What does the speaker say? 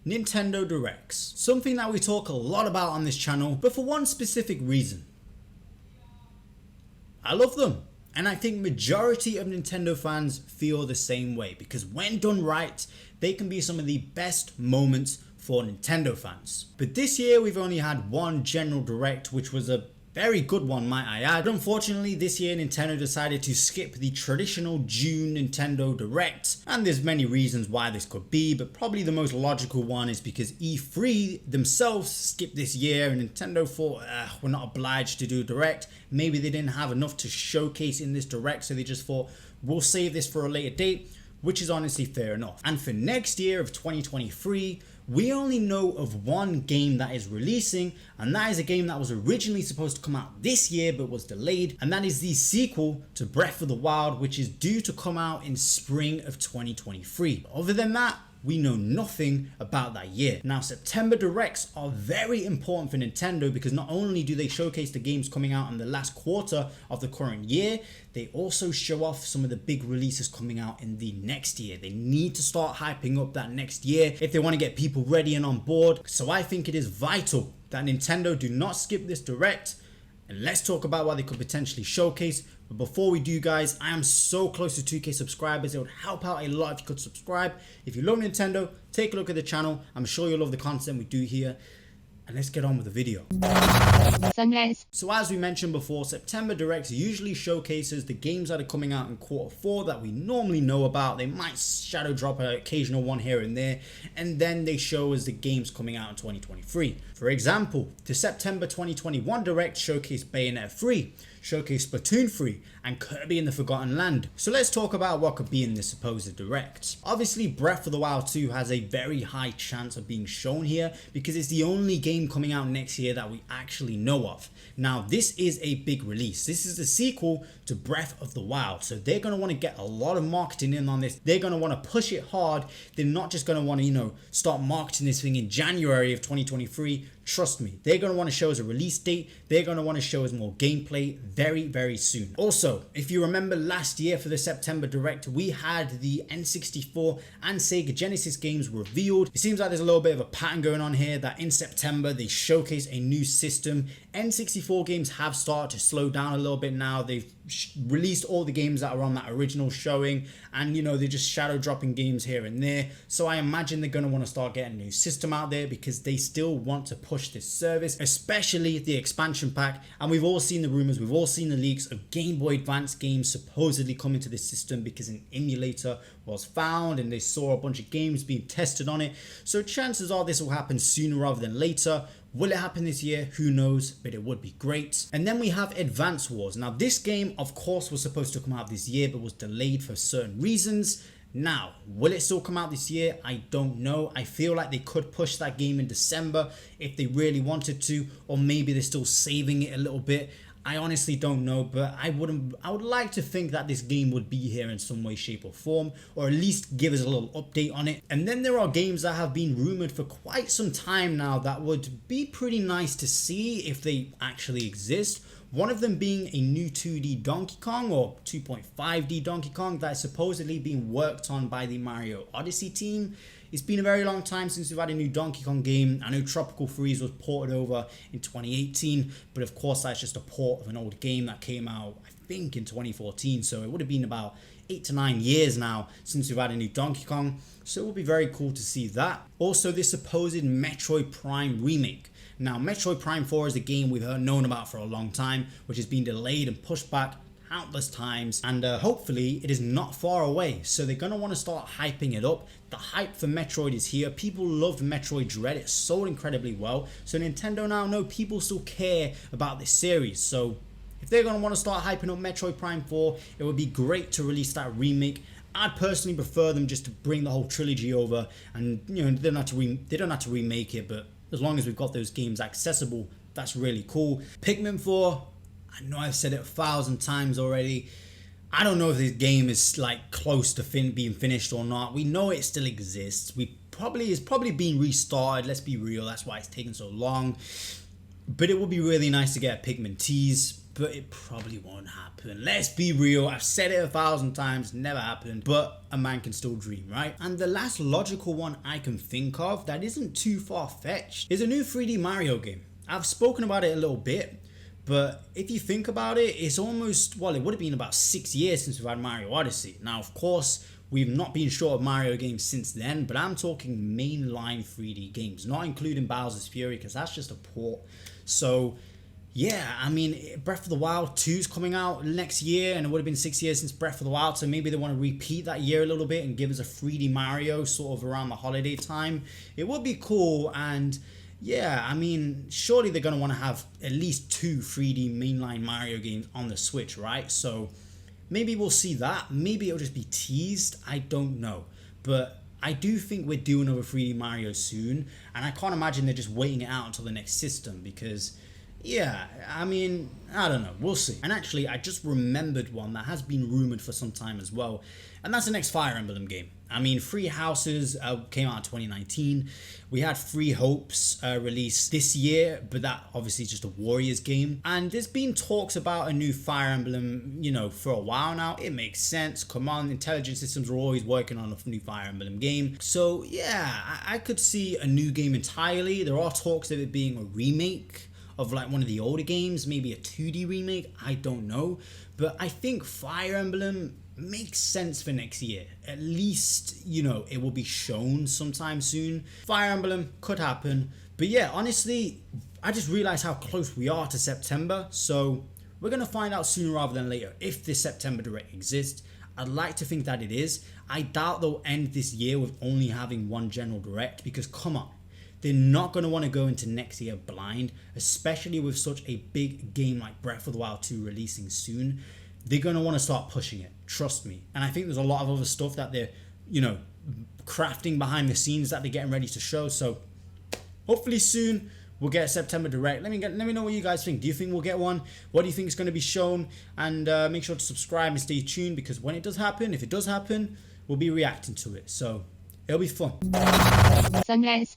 Nintendo Directs. Something that we talk a lot about on this channel, but for one specific reason. I love them. And I think majority of Nintendo fans feel the same way, because when done right, they can be some of the best moments for Nintendo fans. But this year we've only had one general direct, which was a very good one, might I add. But unfortunately this year Nintendo decided to skip the traditional June Nintendo Direct, and there's many reasons why this could be, but probably the most logical one is because E3 themselves skipped this year and Nintendo thought we're not obliged to do a Direct. Maybe they didn't have enough to showcase in this Direct, so they just thought we'll save this for a later date, which is honestly fair enough. And for next year of 2023, we only know of one game that is releasing, and that is a game that was originally supposed to come out this year but was delayed, and that is the sequel to Breath of the Wild, which is due to come out in spring of 2023. Other than that, we know nothing about that year. Now, September Directs are very important for Nintendo because not only do they showcase the games coming out in the last quarter of the current year, they also show off some of the big releases coming out in the next year. They need to start hyping up that next year if they want to get people ready and on board. So I think it is vital that Nintendo do not skip this Direct, and let's talk about what they could potentially showcase. But before we do, guys, I am so close to 2K subscribers. It would help out a lot if you could subscribe. If you love Nintendo, take a look at the channel. I'm sure you'll love the content we do here. And let's get on with the video. Sunrise. So as we mentioned before, September Directs usually showcases the games that are coming out in Q4 that we normally know about. They might shadow drop an occasional one here and there, and then they show us the games coming out in 2023. For example, the September 2021 Direct showcased Bayonetta 3, showcased Splatoon 3, and Kirby in the Forgotten Land. So let's talk about what could be in this supposed Direct. Obviously, Breath of the Wild 2 has a very high chance of being shown here because it's the only game coming out next year that we actually know of. Now, this is a big release. This is the sequel to Breath of the Wild, so they're going to want to get a lot of marketing in on this. They're going to want to push it hard. They're not just going to want to, start marketing this thing in January of 2023. Trust me, they're going to want to show us a release date. They're going to want to show us more gameplay very, very soon. Also, if you remember last year for the September Direct, we had the N64 and Sega Genesis games revealed. It seems like there's a little bit of a pattern going on here that in September they showcase a new system. N64 games have started to slow down a little bit now. They've released all the games that are on that original showing, and they're just shadow dropping games here and there. So I imagine they're going to want to start getting a new system out there because they still want to push this service, especially the expansion pack. And we've all seen the rumors, we've all seen the leaks of Game Boy Advance games supposedly coming to this system because an emulator was found and they saw a bunch of games being tested on it. So chances are this will happen sooner rather than later. Will it happen this year? Who knows, but it would be great. And then we have Advance Wars. Now this game of course was supposed to come out this year but was delayed for certain reasons. Now, will it still come out this year? I don't know. I feel like they could push that game in December if they really wanted to, or maybe they're still saving it a little bit. I honestly don't know, but I would like to think that this game would be here in some way, shape or form, or at least give us a little update on it. And then there are games that have been rumored for quite some time now that would be pretty nice to see if they actually exist. One of them being a new 2D Donkey Kong or 2.5D Donkey Kong that is supposedly being worked on by the Mario Odyssey team. It's been a very long time since we've had a new Donkey Kong game. I know Tropical Freeze was ported over in 2018, but of course that's just a port of an old game that came out, I think, in 2014. So it would have been about 8 to 9 years now since we've had a new Donkey Kong. So it would be very cool to see that. Also, this supposed Metroid Prime remake. Now, Metroid Prime 4 is a game we've known about for a long time, which has been delayed and pushed back countless times, and hopefully it is not far away. So they're going to want to start hyping it up. The hype for Metroid is here. People loved Metroid Dread. It sold incredibly well. So Nintendo now know people still care about this series. So if they're going to want to start hyping up Metroid Prime 4, it would be great to release that remake. I'd personally prefer them just to bring the whole trilogy over, and they don't have to remake it, but as long as we've got those games accessible, that's really cool. Pikmin 4, I know I've said it 1,000 times already. I don't know if this game is like close to being finished or not. We know it still exists. It's probably being restarted. Let's be real. That's why it's taken so long. But it would be really nice to get a Pikmin tease. but it probably won't happen. Let's be real, I've said it 1,000 times, never happened, but a man can still dream, right? And the last logical one I can think of that isn't too far-fetched is a new 3D Mario game. I've spoken about it a little bit, but if you think about it, it's almost, well, it would have been about 6 years since we've had Mario Odyssey. Now, of course, we've not been short of Mario games since then, but I'm talking mainline 3D games, not including Bowser's Fury, because that's just a port. So, yeah, I mean, Breath of the Wild 2 is coming out next year, and it would have been 6 years since Breath of the Wild, so maybe they want to repeat that year a little bit and give us a 3D Mario sort of around the holiday time. It would be cool, and yeah, I mean, surely they're going to want to have at least 2 3D mainline Mario games on the Switch, right? So maybe we'll see that. Maybe it'll just be teased. I don't know. But I do think we're due another 3D Mario soon. And I can't imagine they're just waiting it out until the next system because, yeah, I mean, I don't know. We'll see. And actually, I just remembered one that has been rumored for some time as well. And that's the next Fire Emblem game. I mean, Three Houses came out in 2019. We had Three Hopes released this year, but that obviously is just a Warriors game. And there's been talks about a new Fire Emblem, you know, for a while now. It makes sense. Come on, Intelligent Systems are always working on a new Fire Emblem game. So yeah, I could see a new game entirely. There are talks of it being a remake of like one of the older games, maybe a 2D remake, I don't know. But I think Fire Emblem makes sense for next year. At least, you know, it will be shown sometime soon. Fire Emblem could happen. But yeah, honestly, I just realized how close we are to September. So we're going to find out sooner rather than later if this September Direct exists. I'd like to think that it is. I doubt they'll end this year with only having one general Direct because come on. They're not going to want to go into next year blind, especially with such a big game like Breath of the Wild 2 releasing soon. They're going to want to start pushing it, trust me. And I think there's a lot of other stuff that they're, you know, crafting behind the scenes that they're getting ready to show. So hopefully soon we'll get a September Direct. Let me know what you guys think. Do you think we'll get one? What do you think is going to be shown? And make sure to subscribe and stay tuned because when it does happen, if it does happen, we'll be reacting to it. So it'll be fun. Sunrise.